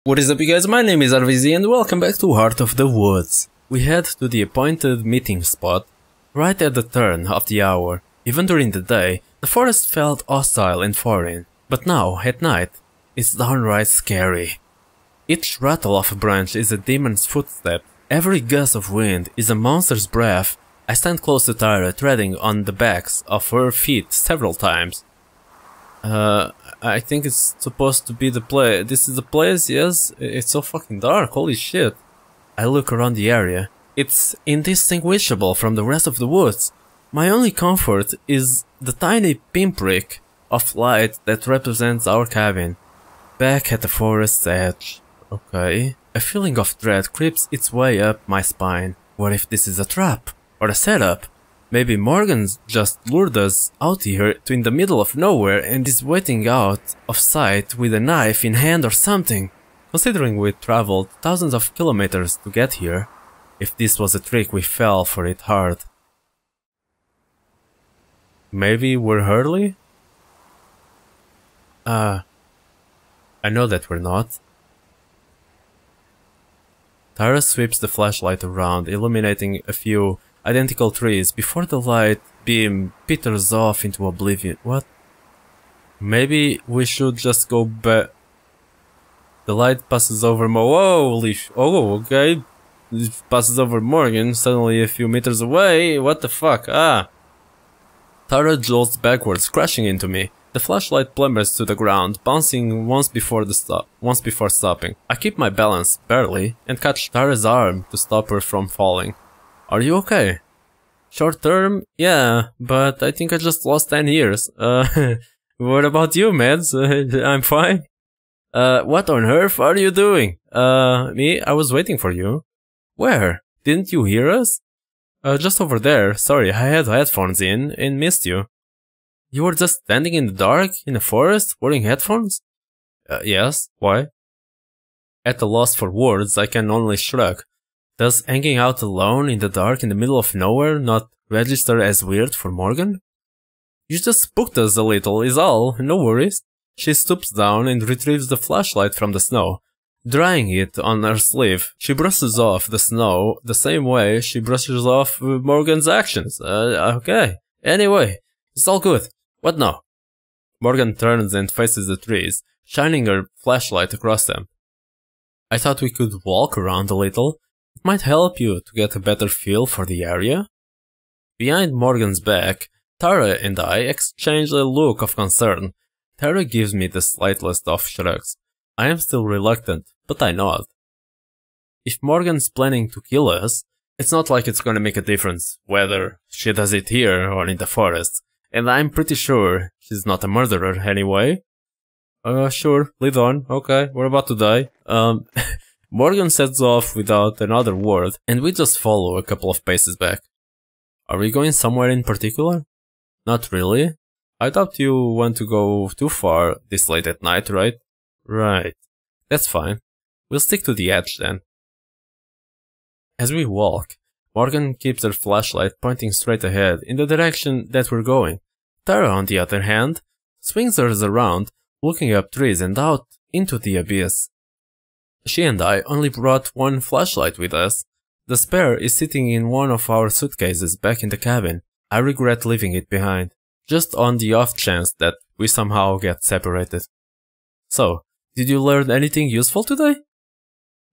What is up, you guys? My name is RVZ and welcome back to Heart of the Woods. We head to the appointed meeting spot right at the turn of the hour. Even during the day, the forest felt hostile and foreign, but now, at night, it's downright scary. Each rattle of a branch is a demon's footstep. Every gust of wind is a monster's breath. I stand close to Tyra, treading on the backs of her feet several times. I think it's supposed to be the place. This is the place, yes? It's so fucking dark, holy shit. I look around the area. It's indistinguishable from the rest of the woods. My only comfort is the tiny pinprick of light that represents our cabin. Back at the forest's edge. Okay. A feeling of dread creeps its way up my spine. What if this is a trap? Or a setup? Maybe Morgan's just lured us out here to in the middle of nowhere and is waiting out of sight with a knife in hand or something. Considering we traveled thousands of kilometers to get here, if this was a trick we fell for it hard. Maybe we're Hurley? I know that we're not. Tara sweeps the flashlight around, illuminating a few identical trees before the light beam peters off into oblivion. What? Maybe we should just go back. The light passes over holy oh, okay. It passes over Morgan, suddenly a few meters away. What the fuck? Tara jolts backwards, crashing into me. The flashlight plummets to the ground, bouncing once before stopping. I keep my balance, barely, and catch Tara's arm to stop her from falling. Are you okay? Short term? Yeah, but I think I just lost 10 years. What about you, Mads? I'm fine. What on earth are you doing? Me? I was waiting for you. Where? Didn't you hear us? Just over there. Sorry, I had headphones in and missed you. You were just standing in the dark, in a forest, wearing headphones? Yes, why? At a loss for words, I can only shrug. Does hanging out alone in the dark in the middle of nowhere not register as weird for Morgan? You just spooked us a little, is all, no worries. She stoops down and retrieves the flashlight from the snow. Drying it on her sleeve, she brushes off the snow the same way she brushes off Morgan's actions. Okay. Anyway, it's all good. What now? Morgan turns and faces the trees, shining her flashlight across them. I thought we could walk around a little. It might help you to get a better feel for the area. Behind Morgan's back, Tara and I exchange a look of concern. Tara gives me the slightest of shrugs. I am still reluctant, but I nod. If Morgan's planning to kill us, it's not like it's gonna make a difference whether she does it here or in the forest, and I'm pretty sure she's not a murderer anyway. Sure, lead on, okay, we're about to die. Morgan sets off without another word, and we just follow a couple of paces back. Are we going somewhere in particular? Not really. I doubt you want to go too far this late at night, right? Right. That's fine. We'll stick to the edge then. As we walk, Morgan keeps her flashlight pointing straight ahead in the direction that we're going. Tara, on the other hand, swings hers around, looking up trees and out into the abyss. She and I only brought one flashlight with us. The spare is sitting in one of our suitcases back in the cabin. I regret leaving it behind, just on the off chance that we somehow get separated. So, did you learn anything useful today?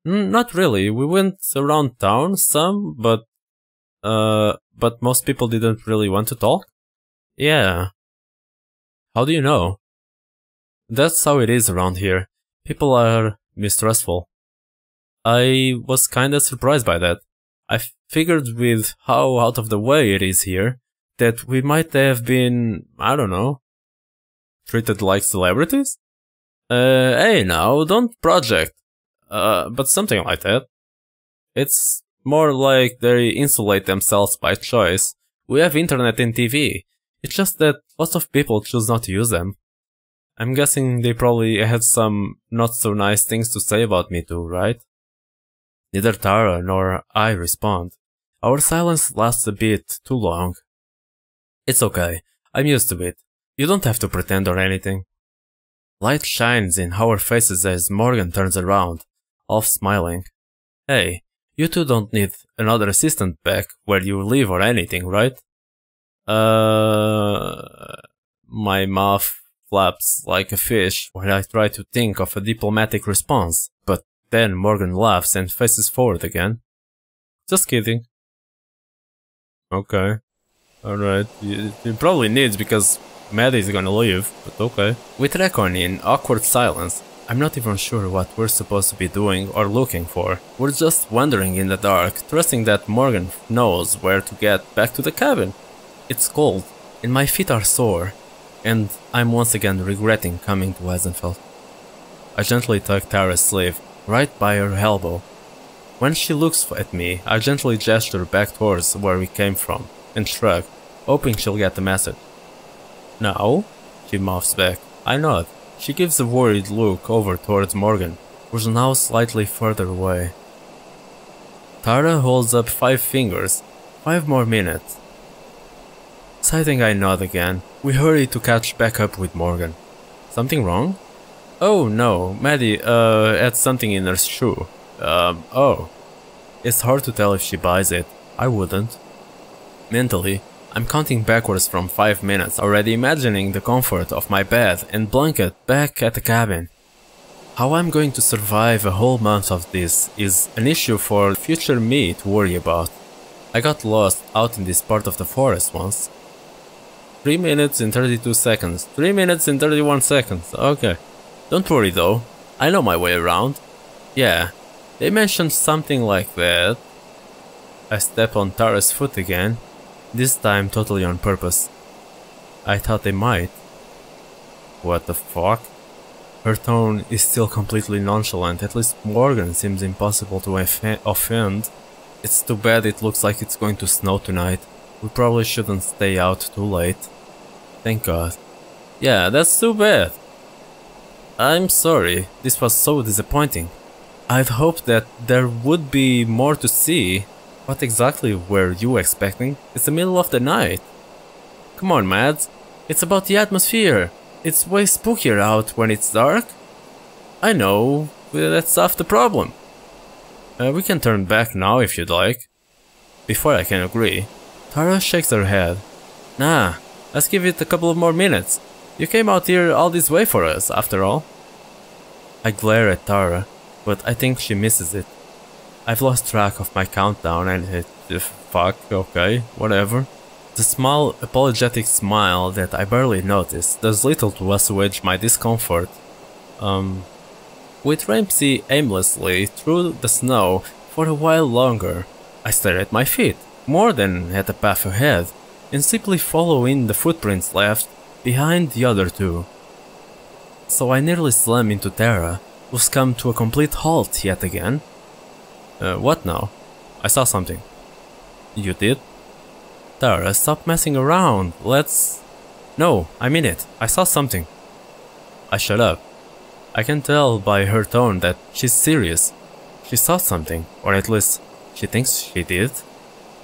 Not really. We went around town some, but most people didn't really want to talk. Yeah. How do you know? That's how it is around here. People are mistrustful. I was kinda surprised by that. I figured with how out of the way it is here, that we might have been, I don't know, treated like celebrities? Hey now, don't project. But something like that. It's more like they insulate themselves by choice. We have internet and TV. It's just that lots of people choose not to use them. I'm guessing they probably had some not so nice things to say about me too, right? Neither Tara nor I respond. Our silence lasts a bit too long. It's okay. I'm used to it. You don't have to pretend or anything. Light shines in our faces as Morgan turns around, half smiling. Hey, you two don't need another assistant back where you live or anything, right? My mouth flaps like a fish when I try to think of a diplomatic response, but then Morgan laughs and faces forward again. Just kidding. Okay. Alright. You probably needs because Maddie is gonna leave, but okay. We trek on in awkward silence. I'm not even sure what we're supposed to be doing or looking for. We're just wandering in the dark, trusting that Morgan knows where to get back to the cabin. It's cold, and my feet are sore, and I'm once again regretting coming to Weisenfeld. I gently tug Tara's sleeve, right by her elbow. When she looks at me, I gently gesture back towards where we came from, and shrug, hoping she'll get the message. No? She mouths back. I nod. She gives a worried look over towards Morgan, who's now slightly further away. Tara holds up 5 fingers. 5 more minutes. Sighting, I nod again. We hurry to catch back up with Morgan. Something wrong? Oh no, Maddie, had something in her shoe. Oh. It's hard to tell if she buys it. I wouldn't. Mentally, I'm counting backwards from 5 minutes, already imagining the comfort of my bed and blanket back at the cabin. How I'm going to survive a whole month of this is an issue for future me to worry about. I got lost out in this part of the forest once. 3 minutes and 32 seconds. 3 minutes and 31 seconds. Okay. Don't worry though. I know my way around. Yeah. They mentioned something like that. I step on Tara's foot again. This time totally on purpose. I thought they might. What the fuck? Her tone is still completely nonchalant. At least Morgan seems impossible to offend. It's too bad it looks like it's going to snow tonight. We probably shouldn't stay out too late. Thank God. Yeah, that's too bad. I'm sorry. This was so disappointing. I'd hoped that there would be more to see. What exactly were you expecting? It's the middle of the night. Come on, Mads. It's about the atmosphere. It's way spookier out when it's dark. I know. That's half the problem. We can turn back now if you'd like. Before I can agree, Tara shakes her head. Nah, let's give it a couple of more minutes. You came out here all this way for us, after all. I glare at Tara, but I think she misses it. I've lost track of my countdown and fuck, okay, whatever. The small, apologetic smile that I barely noticed does little to assuage my discomfort. We trampsy aimlessly through the snow for a while longer. I stare at my feet, more than at the path ahead, and simply follow in the footprints left behind the other two. So I nearly slam into Tara, who's come to a complete halt yet again. What now? I saw something. You did? Tara, stop messing around. Let's... No, I mean it. I saw something. I shut up. I can tell by her tone that she's serious. She saw something, or at least she thinks she did.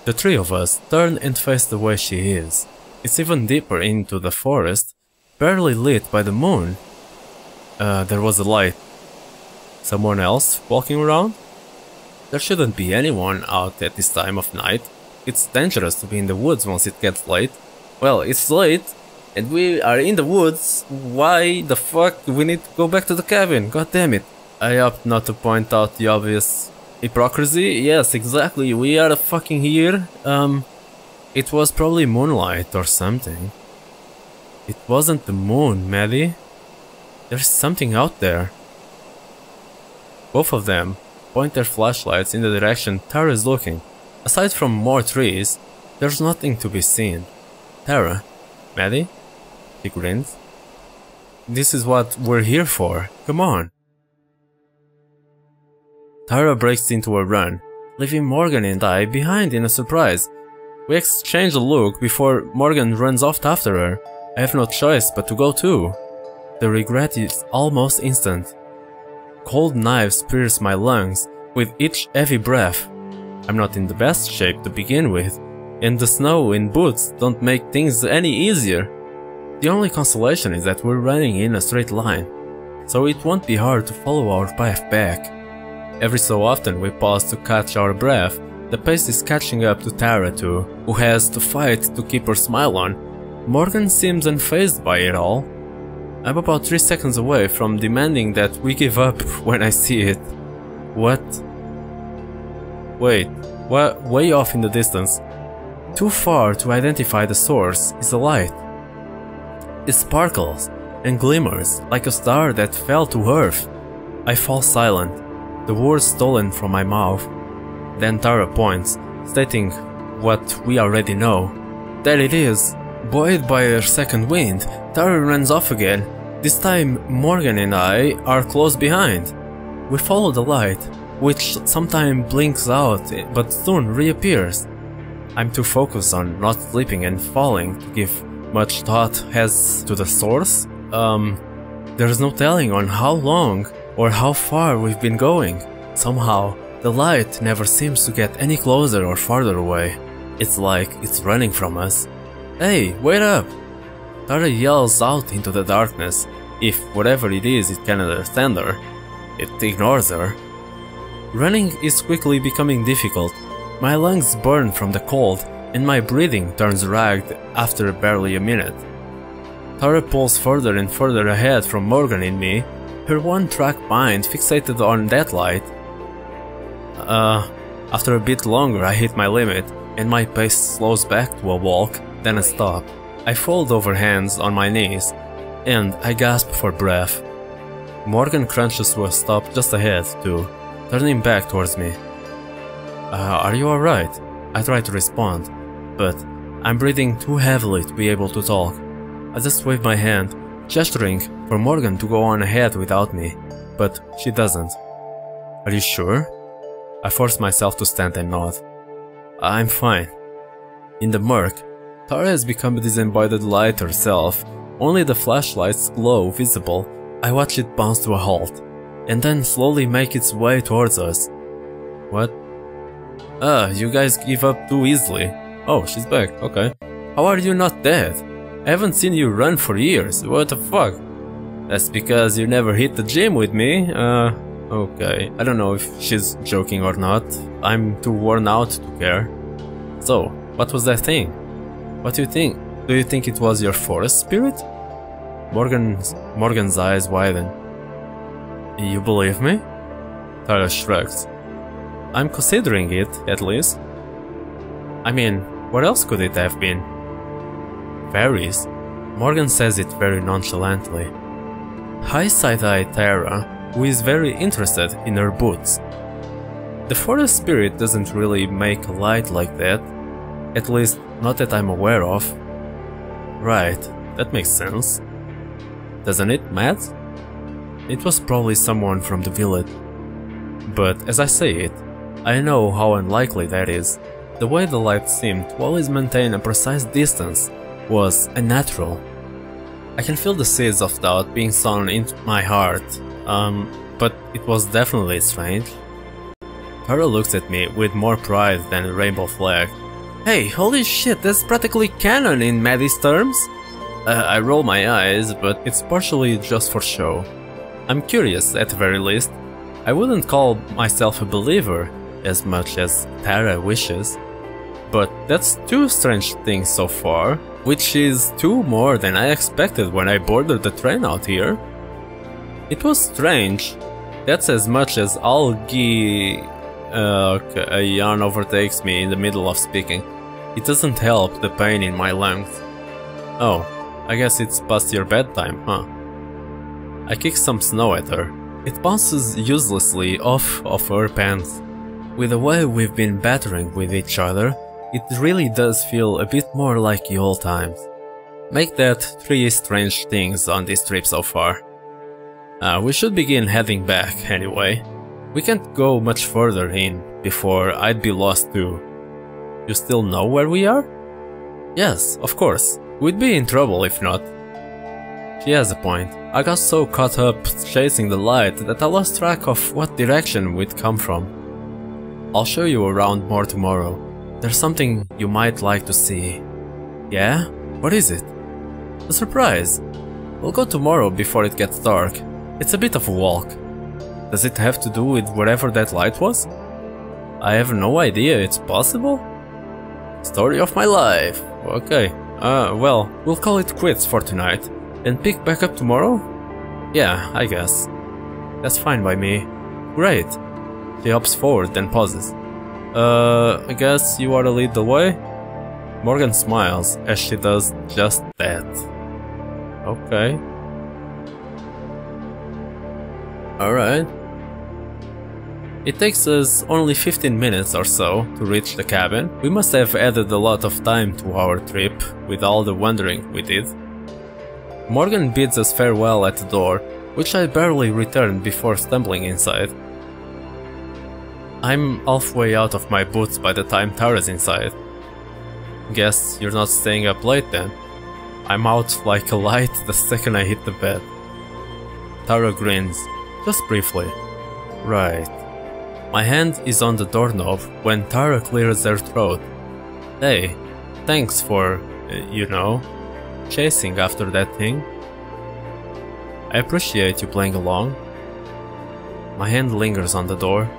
The three of us turn and face the way she is. It's even deeper into the forest, barely lit by the moon. There was a light. Someone else walking around? There shouldn't be anyone out at this time of night. It's dangerous to be in the woods once it gets late. Well, it's late, and we are in the woods. Why the fuck do we need to go back to the cabin? God damn it. I opt not to point out the obvious hypocrisy. Yes, exactly, we are fucking here. It was probably moonlight or something. It wasn't the moon, Maddie. There's something out there. Both of them point their flashlights in the direction Tara is looking. Aside from more trees, there's nothing to be seen. Tara, Maddie? He grins. This is what we're here for. Come on. Tara breaks into a run, leaving Morgan and I behind in a surprise. We exchange a look before Morgan runs off after her. I have no choice but to go too. The regret is almost instant. Cold knives pierce my lungs with each heavy breath. I'm not in the best shape to begin with, and the snow and boots don't make things any easier. The only consolation is that we're running in a straight line. so it won't be hard to follow our path back. Every so often we pause to catch our breath. The pace is catching up to Tara too, who has to fight to keep her smile on. Morgan seems unfazed by it all. I'm about 3 seconds away from demanding that we give up when I see it. What? Wait, way off in the distance, too far to identify the source, is a light. It sparkles and glimmers like a star that fell to earth. I fall silent, the words stolen from my mouth. Then Tara points, stating what we already know. There it is. Buoyed by her second wind, Tara runs off again. This time Morgan and I are close behind. We follow the light, which sometimes blinks out but soon reappears. I'm too focused on not slipping and falling to give much thought as to the source. There's no telling on how long or how far we've been going. Somehow, the light never seems to get any closer or farther away. It's like it's running from us. Hey, wait up! Tara yells out into the darkness. If whatever it is it can understand her, it ignores her. Running is quickly becoming difficult. My lungs burn from the cold, and my breathing turns ragged after barely a minute. Tara pulls further and further ahead from Morgan and me, her one-track mind fixated on that light. After a bit longer I hit my limit, and my pace slows back to a walk, then a stop. I fold over hands on my knees, and I gasp for breath. Morgan crunches to a stop just ahead, too, turning back towards me. Are you alright? I try to respond, but I'm breathing too heavily to be able to talk. I just wave my hand, gesturing for Morgan to go on ahead without me, but she doesn't. Are you sure? I force myself to stand and nod. I'm fine. In the murk, Tara has become a disembodied light herself. Only the flashlight's glow visible. I watch it bounce to a halt, and then slowly make its way towards us. What? You guys give up too easily. Oh, she's back, okay. How are you not dead? I haven't seen you run for years, what the fuck? That's because you never hit the gym with me, okay. I don't know if she's joking or not. I'm too worn out to care. So, what was that thing? What do you think? Do you think it was your forest spirit? Morgan's eyes widen. You believe me? Tara shrugs. I'm considering it, at least. I mean, what else could it have been? Fairies? Morgan says it very nonchalantly. I side-eye Tara, who is very interested in her boots. The forest spirit doesn't really make a light like that. At least, not that I'm aware of. Right, that makes sense. Doesn't it, Matt? It was probably someone from the village. But as I say it, I know how unlikely that is. The way the light seemed to always maintain a precise distance was unnatural. I can feel the seeds of doubt being sown into my heart, but it was definitely strange. Tara looks at me with more pride than a rainbow flag. Hey, holy shit, that's practically canon in Maddie's terms? I roll my eyes, but it's partially just for show. I'm curious, at the very least. I wouldn't call myself a believer as much as Tara wishes. But that's 2 strange things so far, which is 2 more than I expected when I boarded the train out here. It was strange. That's as much as I'll give... okay, a yawn overtakes me in the middle of speaking. It doesn't help the pain in my lungs. Oh, I guess it's past your bedtime, huh? I kick some snow at her. It bounces uselessly off of her pants. With the way we've been battering with each other, it really does feel a bit more like the old times. Make that 3 strange things on this trip so far. We should begin heading back, anyway. We can't go much further in before I'd be lost too. You still know where we are? Yes, of course. We'd be in trouble if not. She has a point. I got so caught up chasing the light that I lost track of what direction we'd come from. I'll show you around more tomorrow. There's something you might like to see. Yeah? What is it? A surprise. We'll go tomorrow before it gets dark. It's a bit of a walk. Does it have to do with wherever that light was? I have no idea it's possible. Story of my life. Okay. Well, we'll call it quits for tonight. And pick back up tomorrow? Yeah, I guess. That's fine by me. Great. She hops forward and pauses. I guess you ought to lead the way? Morgan smiles as she does just that. Okay. Alright. It takes us only 15 minutes or so to reach the cabin. We must have added a lot of time to our trip with all the wandering we did. Morgan bids us farewell at the door, which I barely returned before stumbling inside. I'm halfway out of my boots by the time Tara's inside. Guess you're not staying up late then. I'm out like a light the second I hit the bed. Tara grins, just briefly. Right. My hand is on the doorknob when Tara clears her throat. Hey, thanks for, you know, chasing after that thing. I appreciate you playing along. My hand lingers on the door,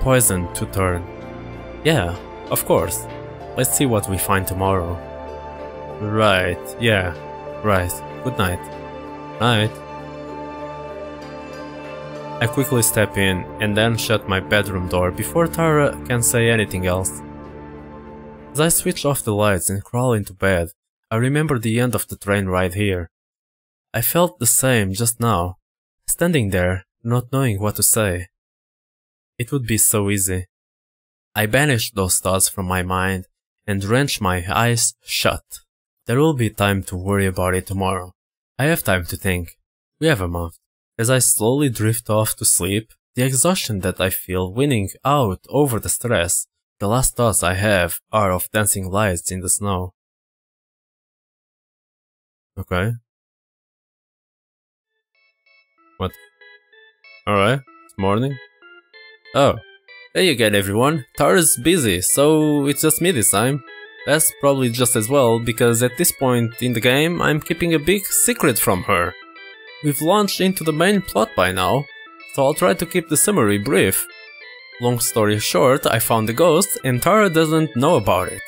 poised to turn. Yeah, of course. Let's see what we find tomorrow. Right, yeah, right. Good night. Night. I quickly step in and then shut my bedroom door before Tara can say anything else. As I switch off the lights and crawl into bed, I remember the end of the train ride here. I felt the same just now, standing there, not knowing what to say. It would be so easy. I banish those thoughts from my mind and wrench my eyes shut. There will be time to worry about it tomorrow. I have time to think. We have a month. As I slowly drift off to sleep, the exhaustion that I feel winning out over the stress, the last thoughts I have are of dancing lights in the snow. Okay. What? Alright, it's morning. Oh, hey again everyone, Tara's busy, so it's just me this time. That's probably just as well, because at this point in the game I'm keeping a big secret from her. We've launched into the main plot by now, so I'll try to keep the summary brief. Long story short, I found the ghost and Tara doesn't know about it.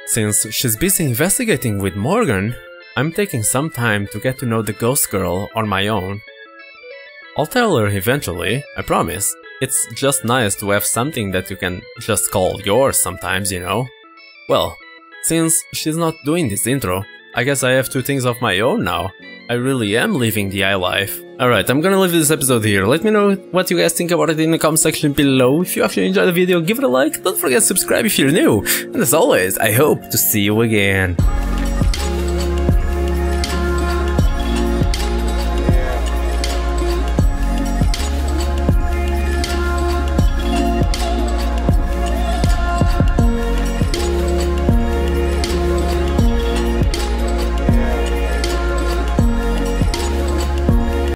Since she's busy investigating with Morgan, I'm taking some time to get to know the ghost girl on my own. I'll tell her eventually, I promise. It's just nice to have something that you can just call yours sometimes, you know? Well, since she's not doing this intro, I guess I have two things of my own now. I really am living the high life. Alright, I'm gonna leave this episode here. Let me know what you guys think about it in the comment section below. If you actually enjoyed the video, give it a like. Don't forget to subscribe if you're new. And as always, I hope to see you again.